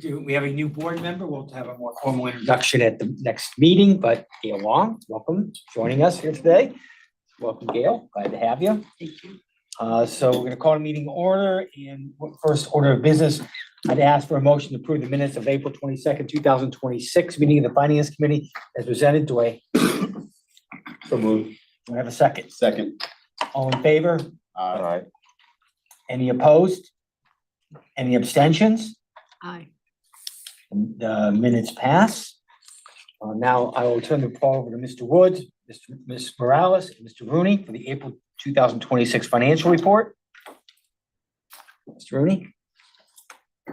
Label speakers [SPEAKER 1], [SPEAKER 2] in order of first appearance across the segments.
[SPEAKER 1] We have a new board member. We'll have a more formal introduction at the next meeting, but Gail Long, welcome, joining us here today. Welcome, Gail. Glad to have you.
[SPEAKER 2] Thank you.
[SPEAKER 1] So we're going to call a meeting order. And first order of business, I'd ask for a motion to approve the minutes of April 22nd, 2026 meeting of the Finance Committee as presented. Do I have a second?
[SPEAKER 3] Second.
[SPEAKER 1] All in favor?
[SPEAKER 3] Aye.
[SPEAKER 1] Any opposed? Any abstentions?
[SPEAKER 2] Aye.
[SPEAKER 1] The minutes pass. Now I will turn the call over to Mr. Woods, Ms. Morales, and Mr. Rooney for the April 2026 financial report. Mr. Rooney?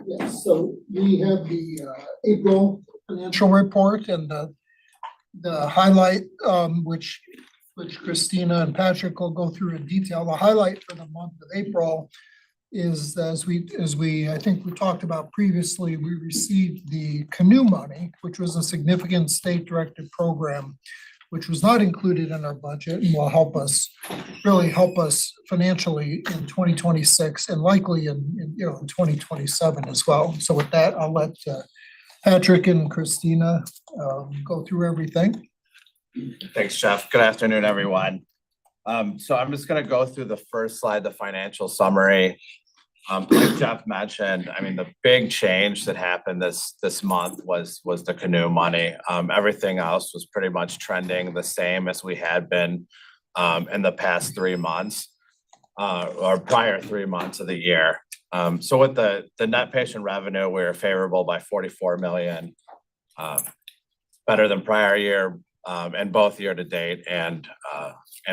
[SPEAKER 4] Yes, so we have the April financial report and the highlight, which Christina and Patrick will go through in detail. The highlight for the month of April is, as we I think we talked about previously, we received the canoe money, which was a significant state directed program, which was not included in our budget and will really help us financially in 2026 and likely in 2027 as well. So with that, I'll let Patrick and Christina go through everything.
[SPEAKER 3] Thanks, Jeff. Good afternoon, everyone. So I'm just gonna go through the first slide, the financial summary. Like Jeff mentioned, I mean, the big change that happened this month was the canoe money. Everything else was pretty much trending the same as we had been in the past 3 months or prior 3 months of the year. So with the net patient revenue, we were favorable by 44 million, better than prior year, and both year to date and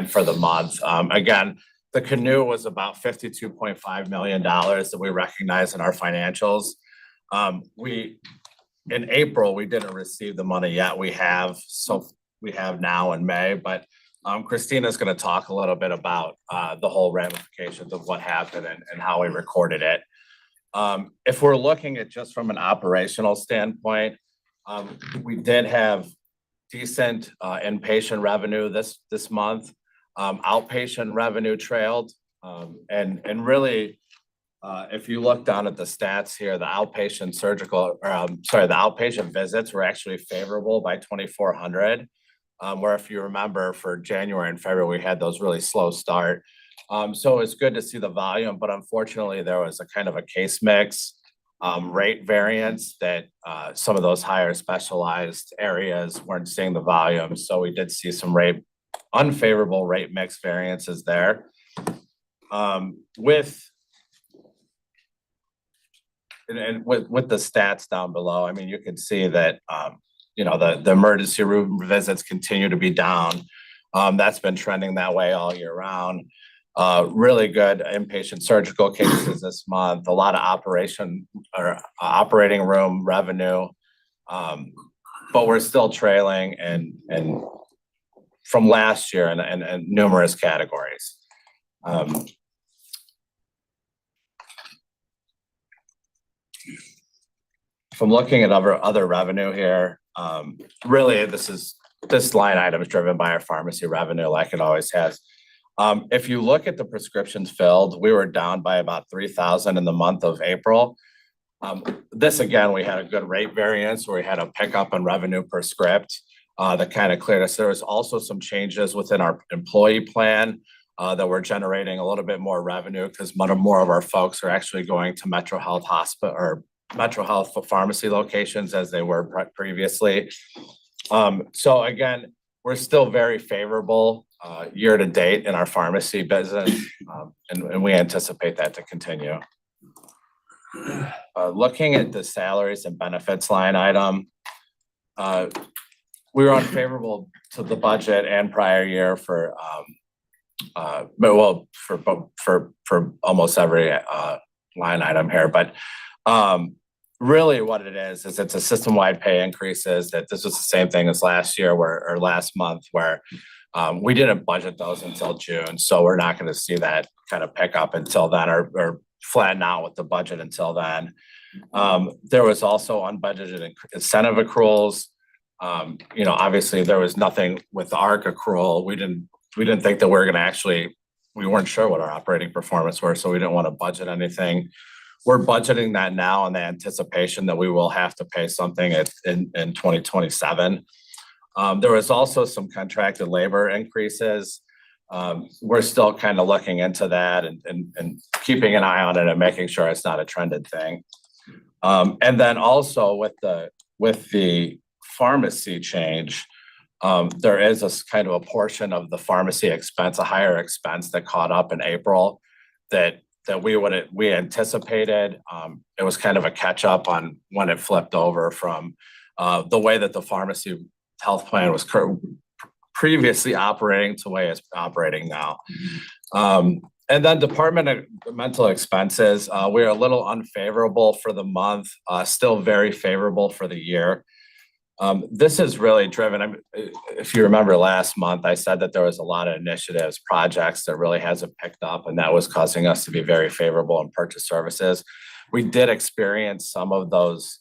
[SPEAKER 3] for the month. Again, the canoe was about $52.5 million that we recognize in our financials. In April, we didn't receive the money yet. We have now in May, but Christina's gonna talk a little bit about the whole ramifications of what happened and how we recorded it. If we're looking at just from an operational standpoint, we did have decent inpatient revenue this month. Outpatient revenue trailed, and really, if you look down at the stats here, the outpatient the outpatient visits were actually favorable by 2,400. Where if you remember for January and February, we had those really slow start. So it's good to see the volume, but unfortunately there was a kind of a case mix rate variance that some of those higher specialized areas weren't seeing the volume. So we did see some unfavorable rate mix variances there. With the stats down below, I mean, you can see that the emergency room visits continue to be down. That's been trending that way all year round. Really good inpatient surgical cases this month, a lot of operating room revenue, but we're still trailing and from last year and numerous categories. From looking at other revenue here, really this line item is driven by our pharmacy revenue like it always has. If you look at the prescriptions filled, we were down by about 3,000 in the month of April. This again, we had a good rate variance where we had a pickup in revenue per script that kind of cleared us. There was also some changes within our employee plan that were generating a little bit more revenue because more of our folks are actually going to Metro Health Hospital or Metro Health pharmacy locations as they were previously. So again, we're still very favorable year to date in our pharmacy business, and we anticipate that to continue. Looking at the salaries and benefits line item, we were unfavorable to the budget and prior year for almost every line item here, but really what it is it's a system-wide pay increases. That this was the same thing as last year or last month where we didn't budget those until June, so we're not going to see that kind of pick up until then or flatten out with the budget until then. There was also unbudgeted incentive accruals. Obviously there was nothing with the ARC accrual. We didn't think that we weren't sure what our operating performance were, so we didn't want to budget anything we're budgeting that now in the anticipation that we will have to pay something in 2027. There was also some contracted labor increases. We're still kind of looking into that and keeping an eye on it and making sure it's not a trended thing. And then also with the pharmacy change, there is a kind of a portion of the pharmacy expense, a higher expense that caught up in April that we anticipated. It was kind of a catch up on when it flipped over from the way that the pharmacy health plan was previously operating to the way it's operating now. And then departmental expenses, we're a little unfavorable for the month, still very favorable for the year. This is really driven, if you remember last month, I said that there was a lot of initiatives, projects that really hasn't picked up, and that was causing us to be very favorable in purchase services. We did experience some of those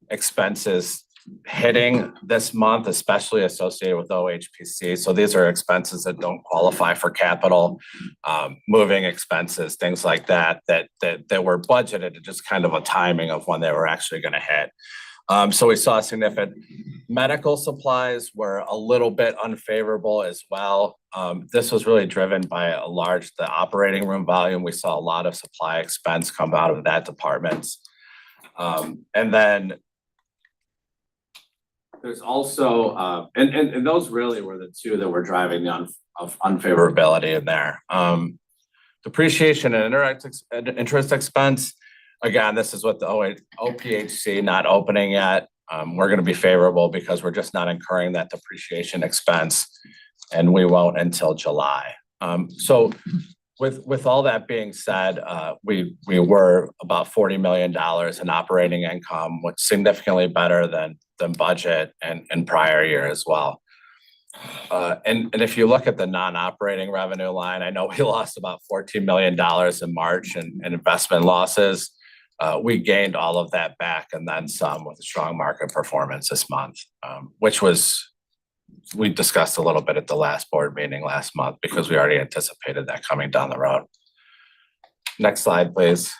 [SPEAKER 3] expenses hitting this month, especially associated with OHPC. So these are expenses that don't qualify for capital, moving expenses, things like that were budgeted, just kind of a timing of when they were actually going to hit. So we saw significant medical supplies were a little bit unfavorable as well. This was really driven by the operating room volume. We saw a lot of supply expense come out of that department. And then there's also, and those really were the two that were driving the unfavorability in there. Depreciation and interest expense. Again, this is with the OPHC not opening yet. We're going to be favorable because we're just not incurring that depreciation expense, and we won't until July. So with all that being said, we were about $40 million in operating income, which significantly better than budget and prior year as well. And if you look at the non-operating revenue line, I know we lost about $14 million in March in investment losses. We gained all of that back and then some with a strong market performance this month, which we discussed a little bit at the last board meeting last month because we already anticipated that coming down the road. Next slide, please.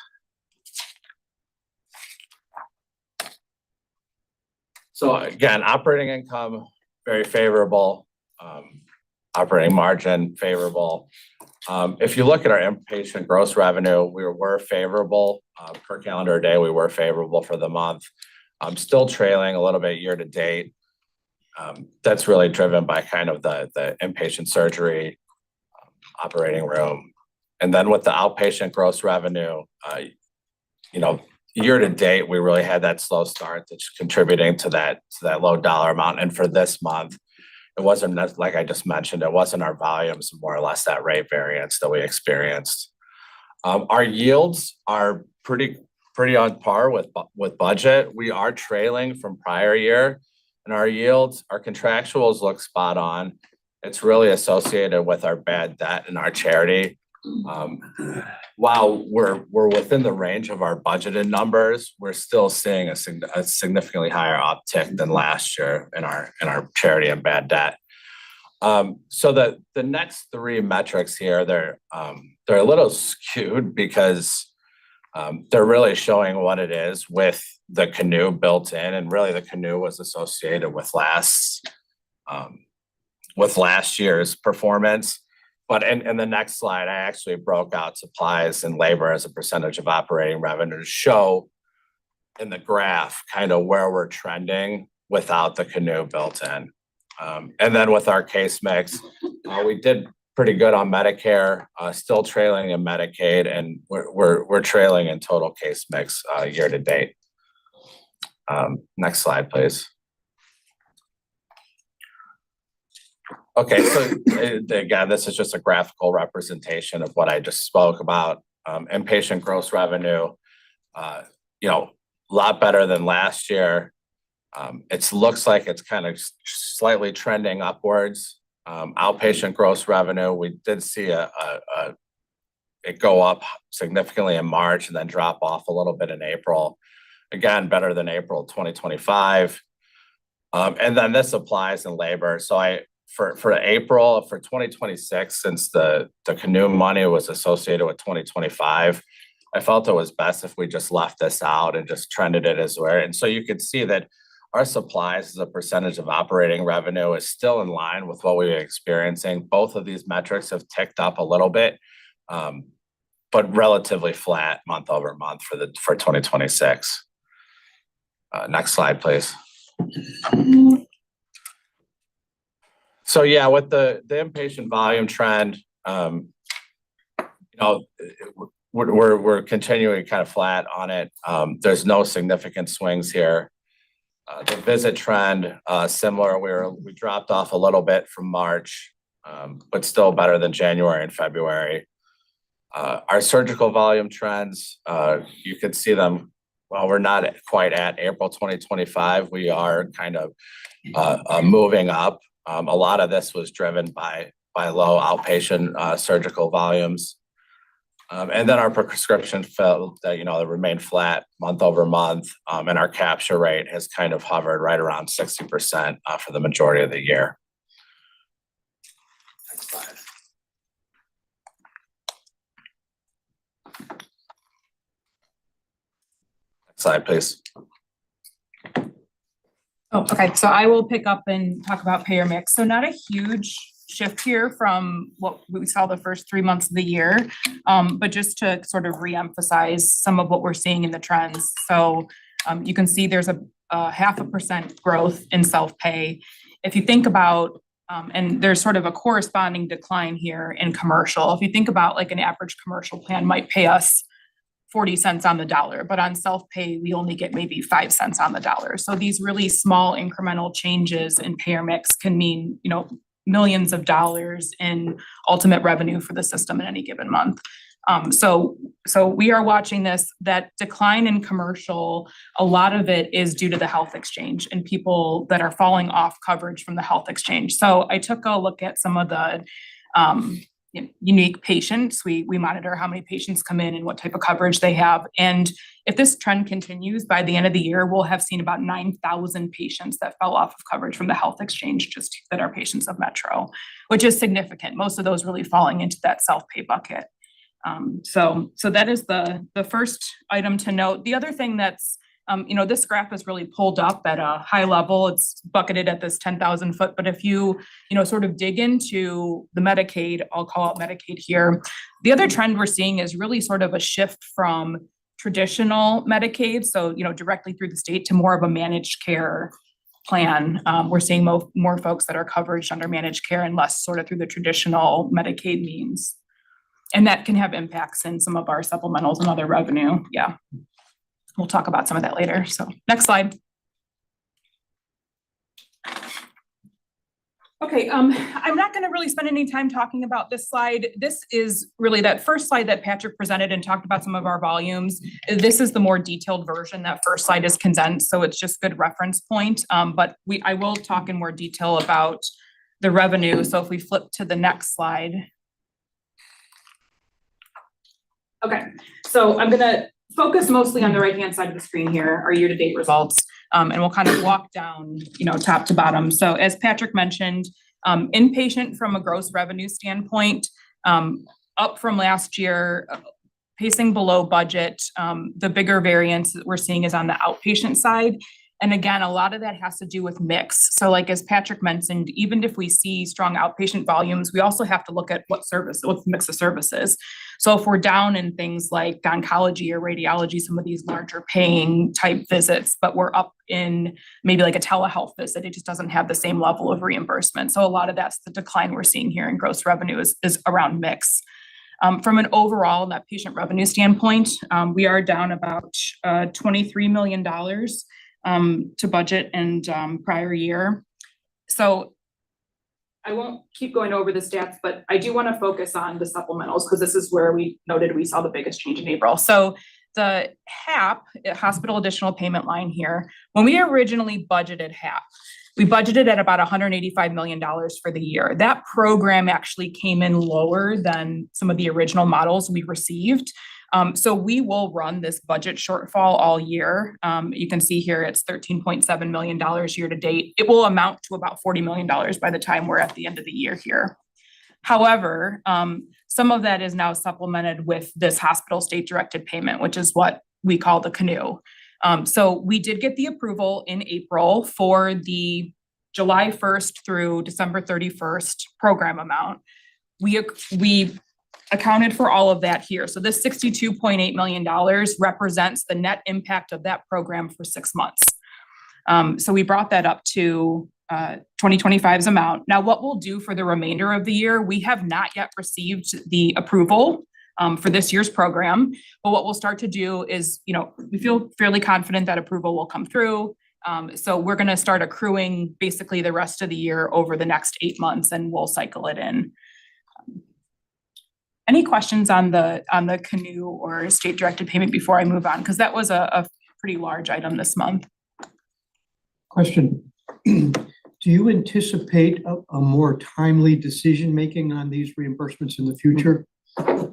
[SPEAKER 3] So again, operating income, very favorable. Operating margin, favorable. If you look at our inpatient gross revenue, we were favorable per calendar day. We were favorable for the month. Still trailing a little bit year to date. That's really driven by kind of the inpatient surgery, operating room. And then with the outpatient gross revenue, year to date, we really had that slow start that's contributing to that low dollar amount. And for this month, it wasn't, like I just mentioned, it wasn't our volumes, more or less that rate variance that we experienced. Our yields are pretty on par with budget. We are trailing from prior year, and our yields, our contractuals look spot on. It's really associated with our bad debt and our charity. While we're within the range of our budgeted numbers, we're still seeing a significantly higher uptick than last year in our charity and bad debt. So the next three metrics here, they're a little skewed because they're really showing what it is with the canoe built in, and really the canoe was associated with last year's performance. But in the next slide, I actually broke out supplies and labor as a percentage of operating revenue to show in the graph kind of where we're trending without the canoe built in. And then with our case mix, we did pretty good on Medicare, still trailing in Medicaid, and we're trailing in total case mix year to date. Next slide, please. Okay, so again, this is just a graphical representation of what I just spoke about. Inpatient gross revenue, a lot better than last year. It looks like it's kind of slightly trending upwards. Outpatient gross revenue, we did see it go up significantly in March and then drop off a little bit in April. Again, better than April 2025. And then this applies in labor. So for April, for 2026, since the canoe money was associated with 2025, I felt it was best if we just left this out and just trended it as where. And so you could see that our supplies as a percentage of operating revenue is still in line with what we were experiencing. Both of these metrics have ticked up a little bit, but relatively flat month over month for 2026. Next slide, please. So yeah, with the inpatient volume trend, we're continuing kind of flat on it. There's no significant swings here. The visit trend, similar. We dropped off a little bit from March, but still better than January and February. Our surgical volume trends, you can see them. While we're not quite at April 2025, we are kind of moving up. A lot of this was driven by low outpatient surgical volumes. And then our prescription fill, they remained flat month over month, and our capture rate has kind of hovered right around 60% for the majority of the year. Next slide. Next slide, please.
[SPEAKER 2] Oh, okay. So I will pick up and talk about payer mix. So not a huge shift here from what we saw the first 3 months of the year, but just to sort of reemphasize some of what we're seeing in the trends. So you can see there's a 0.5% growth in self-pay. If you think about, and there's sort of a corresponding decline here in commercial. If you think about like an average commercial plan might pay us 40 cents on the dollar, but on self-pay, we only get maybe 5 cents on the dollar. So these really small incremental changes in payer mix can mean, millions of dollars in ultimate revenue for the system in any given month. So we are watching that decline in commercial. A lot of it is due to the health exchange and people that are falling off coverage from the health exchange. So I took a look at some of the unique patients. We monitor how many patients come in and what type of coverage they have. And if this trend continues, by the end of the year, we'll have seen about 9,000 patients that fell off of coverage from the health exchange just that are patients of Metro, which is significant. Most of those really falling into that self-pay bucket. So that is the first item to note. The other thing that's this graph is really pulled up at a high level. It's bucketed at this 10,000 foot. But if you, sort of dig into the Medicaid, I'll call it Medicaid here. The other trend we're seeing is really sort of a shift from traditional Medicaid, so, directly through the state to more of a managed care plan. We're seeing more folks that are covered under managed care and less sort of through the traditional Medicaid means. And that can have impacts in some of our supplementals and other revenue. Yeah. We'll talk about some of that later. So next slide. Okay, I'm not going to really spend any time talking about this slide. This is really that first slide that Patrick presented and talked about some of our volumes. This is the more detailed version. That first slide is condensed, so it's just good reference point. But I will talk in more detail about the revenue. So if we flip to the next slide. Okay, so I'm going to focus mostly on the right-hand side of the screen here, our year-to-date results, and we'll kind of walk down, top to bottom. So as Patrick mentioned, inpatient from a gross revenue standpoint, up from last year, pacing below budget. The bigger variance that we're seeing is on the outpatient side. And again, a lot of that has to do with mix. So like as Patrick mentioned, even if we see strong outpatient volumes, we also have to look at what's the mix of services. So if we're down in things like oncology or radiology, some of these larger paying type visits, but we're up in maybe like a telehealth visit, it just doesn't have the same level of reimbursement. So a lot of that's the decline we're seeing here in gross revenue is around mix. From an overall net patient revenue standpoint, we are down about $23 million to budget and prior year. So I won't keep going over the stats, but I do want to focus on the supplementals because this is where we noted we saw the biggest change in April. So the HAP, hospital additional payment line here, when we originally budgeted HAP, we budgeted at about $185 million for the year. That program actually came in lower than some of the original models we received. So we will run this budget shortfall all year. You can see here it's $13.7 million year to date. It will amount to about $40 million by the time we're at the end of the year here. However, some of that is now supplemented with this hospital state directed payment, which is what we call the canoe. So we did get the approval in April for the July 1st through December 31st program amount. We accounted for all of that here. So this $62.8 million represents the net impact of that program for 6 months. So we brought that up to 2025's amount. Now, what we'll do for the remainder of the year, we have not yet received the approval for this year's program. But what we'll start to do is, we feel fairly confident that approval will come through. So we're gonna start accruing basically the rest of the year over the next 8 months, and we'll cycle it in. Any questions on the canoe or state directed payment before I move on? Because that was a pretty large item this month.
[SPEAKER 5] Question. Do you anticipate a more timely decision-making on these reimbursements in the future?
[SPEAKER 2] I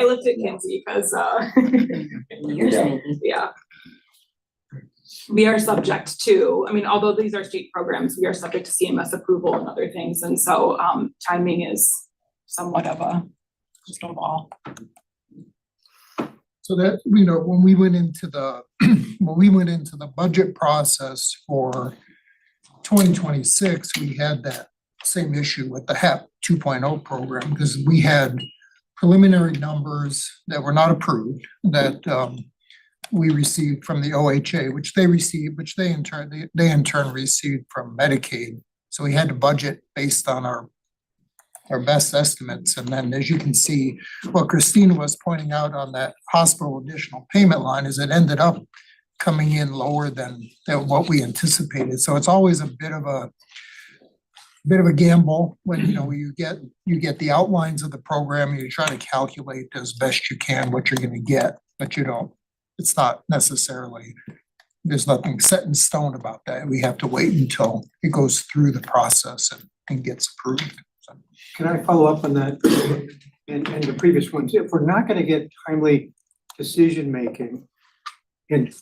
[SPEAKER 2] looked at Kinsey because, yeah. We are subject to, although these are state programs, we are subject to CMS approval and other things. And so timing is somewhat of a crystal ball.
[SPEAKER 4] So that, when we went into the budget process for 2026, we had that same issue with the HAP 2.0 program, because we had preliminary numbers that were not approved that we received from the OHA, which they in turn received from Medicaid. So we had to budget based on our best estimates. And then, as you can see, what Christina was pointing out on that hospital additional payment line is it ended up coming in lower than what we anticipated. So it's always a bit of a gamble when you get the outlines of the program and you try to calculate as best you can what you're going to get, but it's not necessarily, there's nothing set in stone about that. We have to wait until it goes through the process and gets approved. So.
[SPEAKER 5] Can I follow up on that and the previous ones? If we're not going to get timely decision-making, and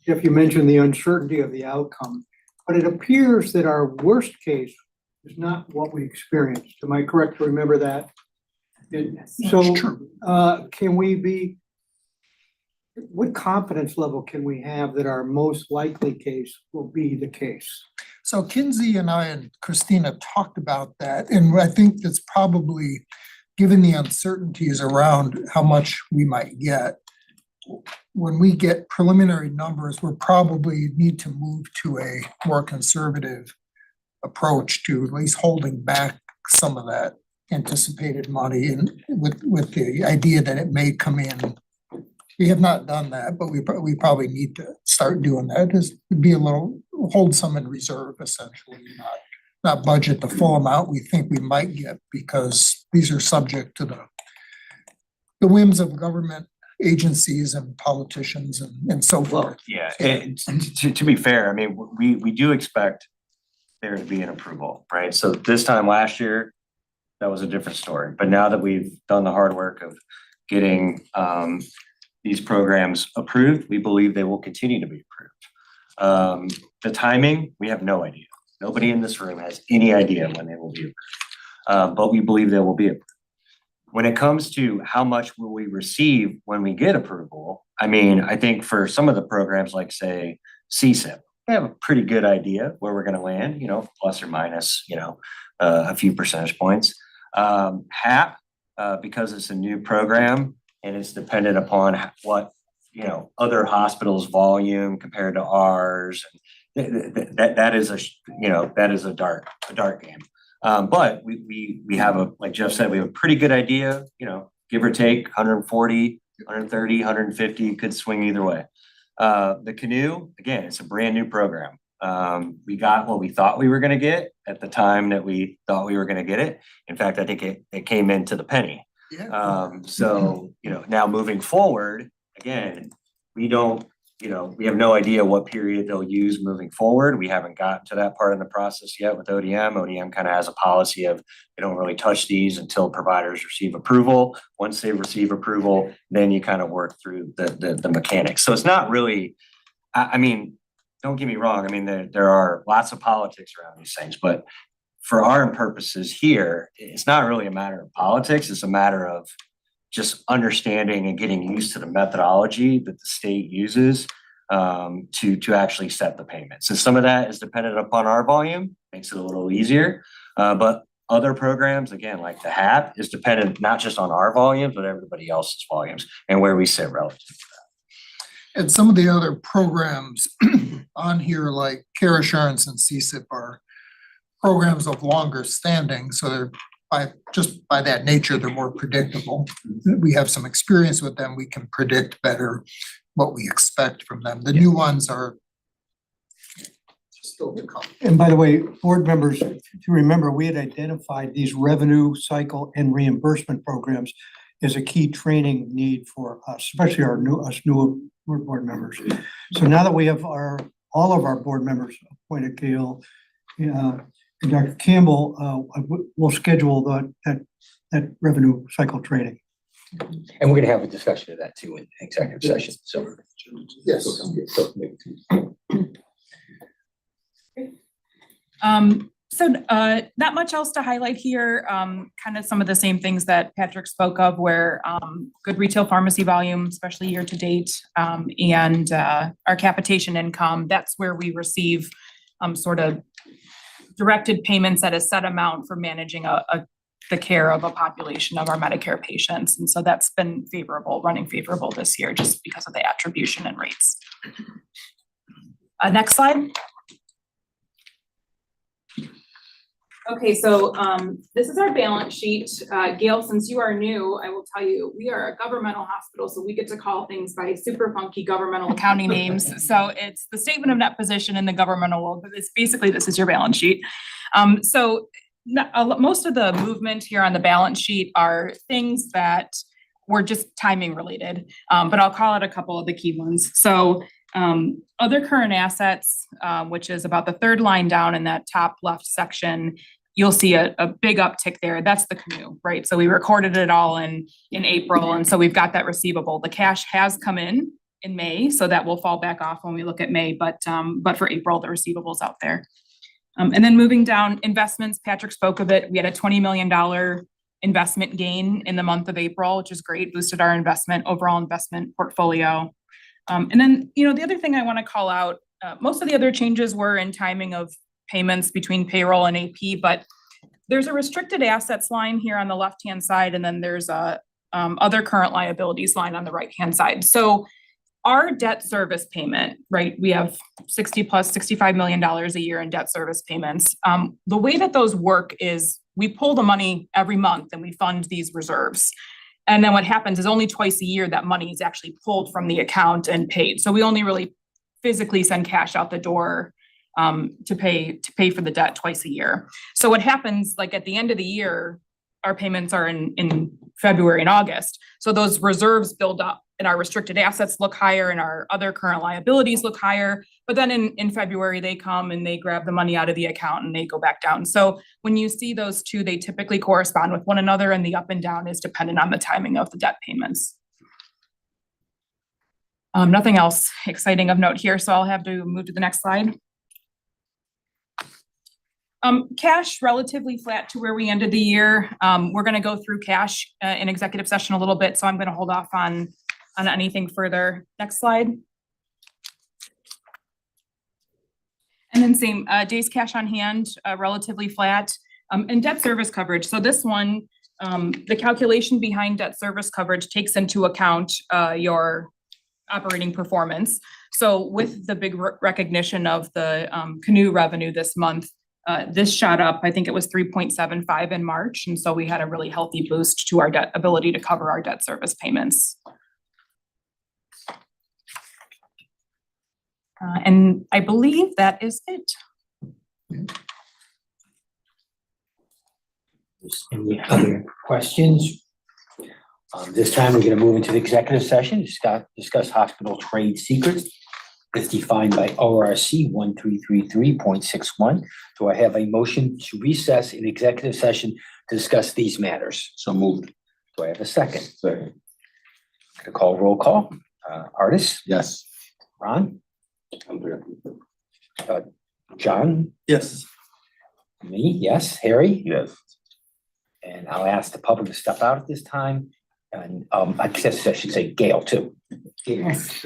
[SPEAKER 5] Jeff, you mentioned the uncertainty of the outcome, but it appears that our worst case is not what we experienced. Am I correct to remember that? So, what confidence level can we have that our most likely case will be the case?
[SPEAKER 4] So Kinsey and I and Christina talked about that, and I think that's probably, given the uncertainties around how much we might get, when we get preliminary numbers, we'll probably need to move to a more conservative approach to at least holding back some of that anticipated money, and with the idea that it may come in. We have not done that, but we probably need to start doing that, is hold some in reserve, essentially, not budget the full amount we think we might get, because these are subject to the whims of government agencies and politicians and so forth.
[SPEAKER 6] Yeah, and to be fair, we do expect there to be an approval, right? So this time last year, that was a different story. But now that we've done the hard work of getting these programs approved, we believe they will continue to be approved. The timing, we have no idea. Nobody in this room has any idea when they will be approved. But we believe they will be approved. When it comes to how much will we receive when we get approval, I think for some of the programs like, say, CSIP, we have a pretty good idea where we're going to land, plus or minus, a few percentage points. HAP, because it's a new program and it's dependent upon what, other hospitals' volume compared to ours, that is a dark game. But we have like Jeff said, we have a pretty good idea, give or take 140, 130, 150, could swing either way. The canoe, again, it's a brand new program. We got what we thought we were going to get at the time that we thought we were going to get it. In fact, I think it came into the penny.
[SPEAKER 4] Yeah.
[SPEAKER 6] So, now moving forward, again, we have no idea what period they'll use moving forward. We haven't gotten to that part of the process yet with ODM. ODM kind of has a policy of they don't really touch these until providers receive approval. Once they receive approval, then you kind of work through the mechanics. So it's not really, don't get me wrong. There are lots of politics around these things, but for our purposes here, it's not really a matter of politics, it's a matter of just understanding and getting used to the methodology that the state uses to actually set the payments. So some of that is dependent upon our volume, makes it a little easier. But other programs, again, like the HAP, is dependent not just on our volumes, but everybody else's volumes and where we sit relative to that.
[SPEAKER 4] And some of the other programs on here, like Care Assurance and CSIP, are programs of longer standing, so they're by that nature, they're more predictable. We have some experience with them, we can predict better what we expect from them. The new ones are still to come.
[SPEAKER 5] And by the way, board members, to remember, we had identified these revenue cycle and reimbursement programs as a key training need for us, especially us newer board members. So now that we have all of our board members appointed, Gail, and Dr. Campbell, we'll schedule that revenue cycle training.
[SPEAKER 1] And we're gonna have a discussion of that too in executive session, so.
[SPEAKER 4] Yes.
[SPEAKER 2] So not much else to highlight here, kind of some of the same things that Patrick spoke of where good retail pharmacy volume, especially year to date, and our capitation income, that's where we receive sort of directed payments at a set amount for managing the care of a population of our Medicare patients. And so that's been favorable, running favorable this year just because of the attribution and rates. Next slide. Okay, so this is our balance sheet. Gail, since you are new, I will tell you, we are a governmental hospital, so we get to call things by super funky governmental accounting names. So it's the statement of net position in the governmental world, but it's basically, this is your balance sheet. So most of the movement here on the balance sheet are things that were just timing related, but I'll call out a couple of the key ones. So other current assets, which is about the third line down in that top left section, you'll see a big uptick there. That's the canoe, right? So we recorded it all in April, and so we've got that receivable. The cash has come in May, so that will fall back off when we look at May, but for April, the receivables out there. And then moving down, investments, Patrick spoke of it. We had a $20 million investment gain in the month of April, which is great, boosted our overall investment portfolio. And then, the other thing I want to call out, most of the other changes were in timing of payments between payroll and AP, but there's a restricted assets line here on the left-hand side, and then there's a other current liabilities line on the right-hand side. So our debt service payment, right, we have $65 million a year in debt service payments. The way that those work is we pull the money every month and we fund these reserves. And then what happens is only twice a year that money is actually pulled from the account and paid. So we only really physically send cash out the door to pay for the debt twice a year. So what happens, like at the end of the year, our payments are in February and August. So those reserves build up and our restricted assets look higher and our other current liabilities look higher. But then in February, they come and they grab the money out of the account and they go back down. So when you see those two, they typically correspond with one another, and the up and down is dependent on the timing of the debt payments. Nothing else exciting of note here, so I'll have to move to the next slide. Cash relatively flat to where we ended the year. We're going to go through cash in executive session a little bit, so I'm going to hold off on anything further. Next slide. And then same, days cash on hand, relatively flat, and debt service coverage. So this one, the calculation behind debt service coverage takes into account your operating performance. So with the big recognition of the canoe revenue this month, this shot up, I think it was 3.75 in March. And so we had a really healthy boost to our debt ability to cover our debt service payments. And I believe that is it.
[SPEAKER 1] Any other questions? This time we're going to move into the executive session, discuss hospital trade secrets as defined by ORC 1333.61. Do I have a motion to recess in executive session to discuss these matters? So moved. Do I have a second? Second. Gonna call roll call. Artis?
[SPEAKER 3] Yes.
[SPEAKER 1] Ron? John?
[SPEAKER 3] Yes.
[SPEAKER 1] Me, yes. Harry?
[SPEAKER 6] Yes.
[SPEAKER 1] And I'll ask the public to step out at this time. And, I guess I should say Gail too.
[SPEAKER 7] Yes.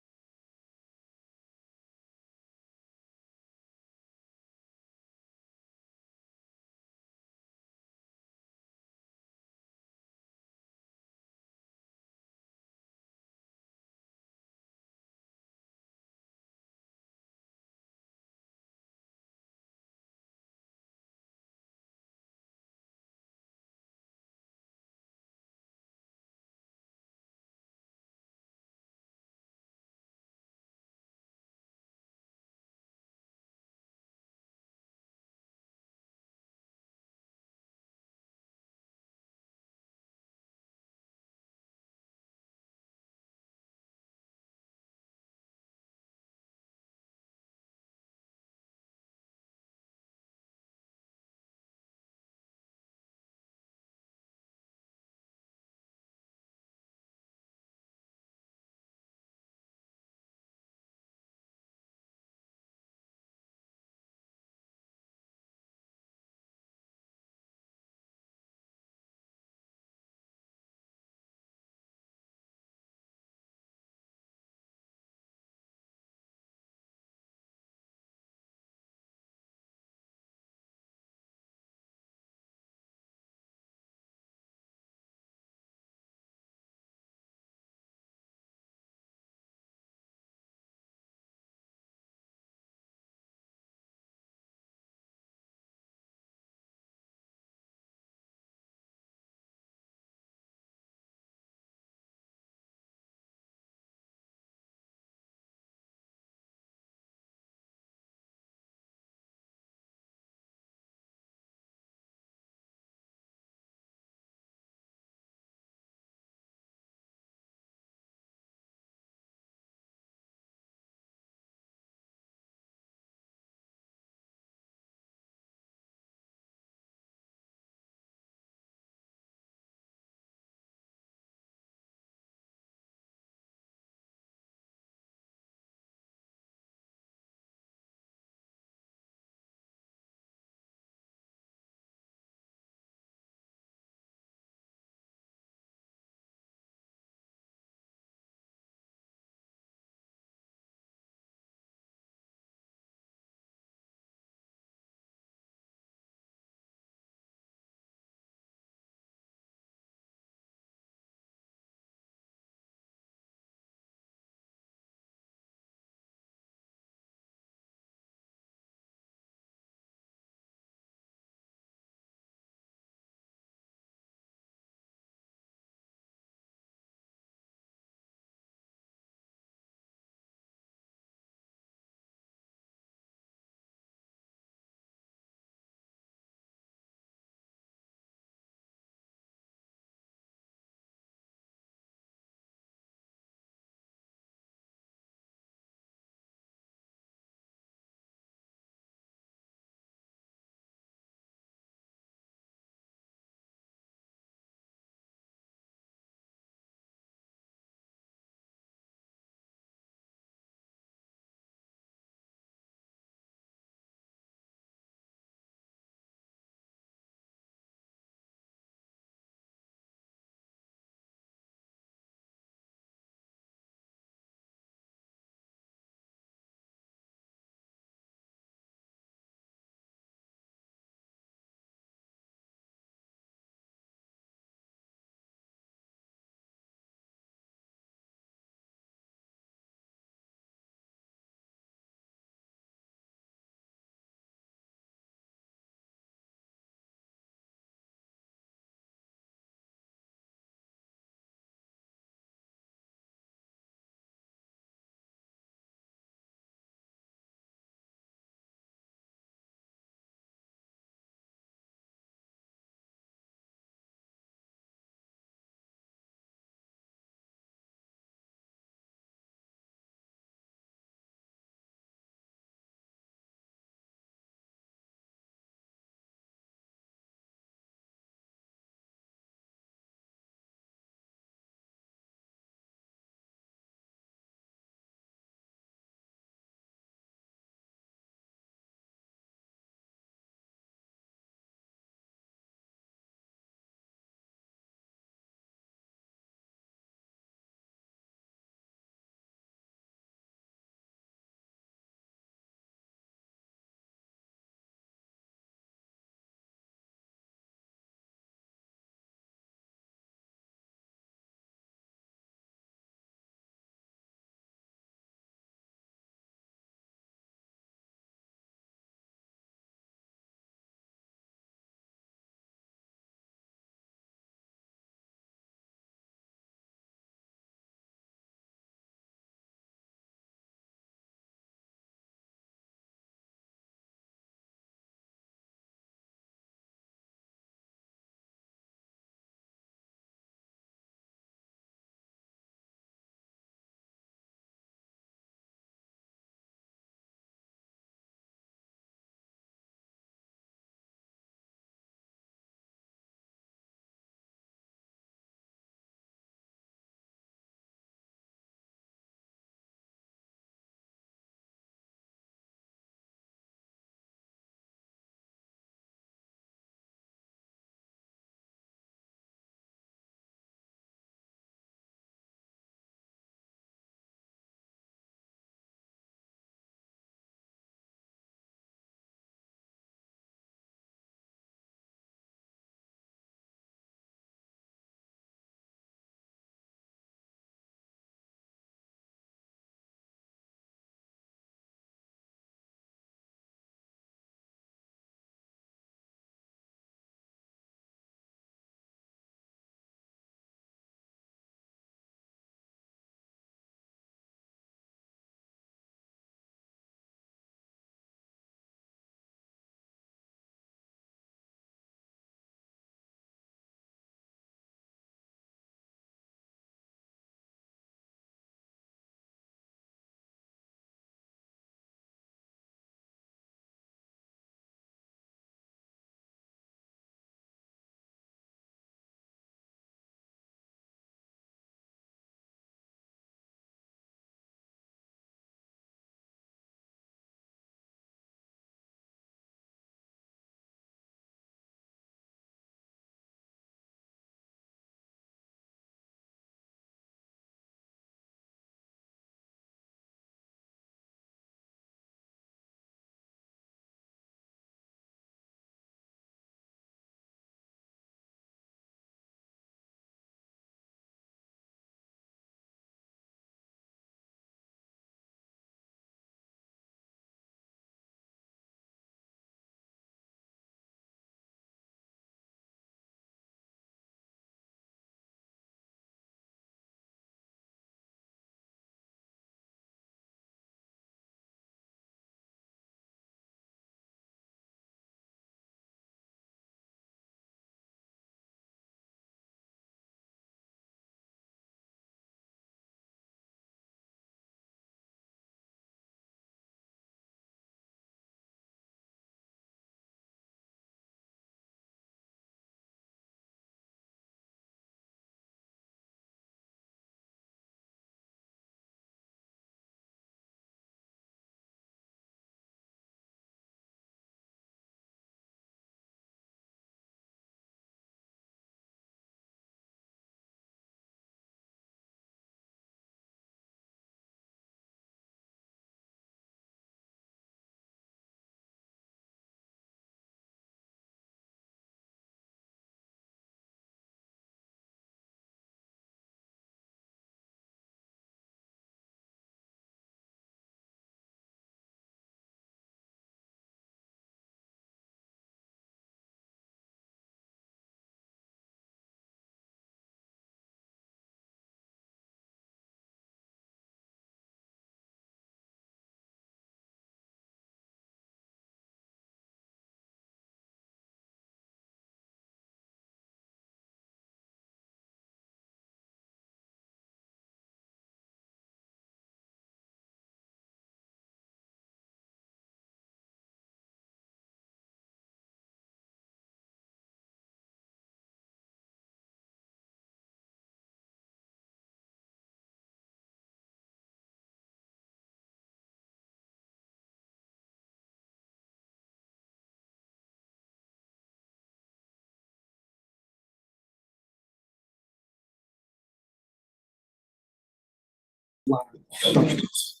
[SPEAKER 5] lot of substance.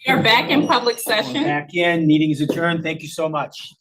[SPEAKER 7] You're back in public session.
[SPEAKER 1] Back in, meeting is adjourned. Thank you so much.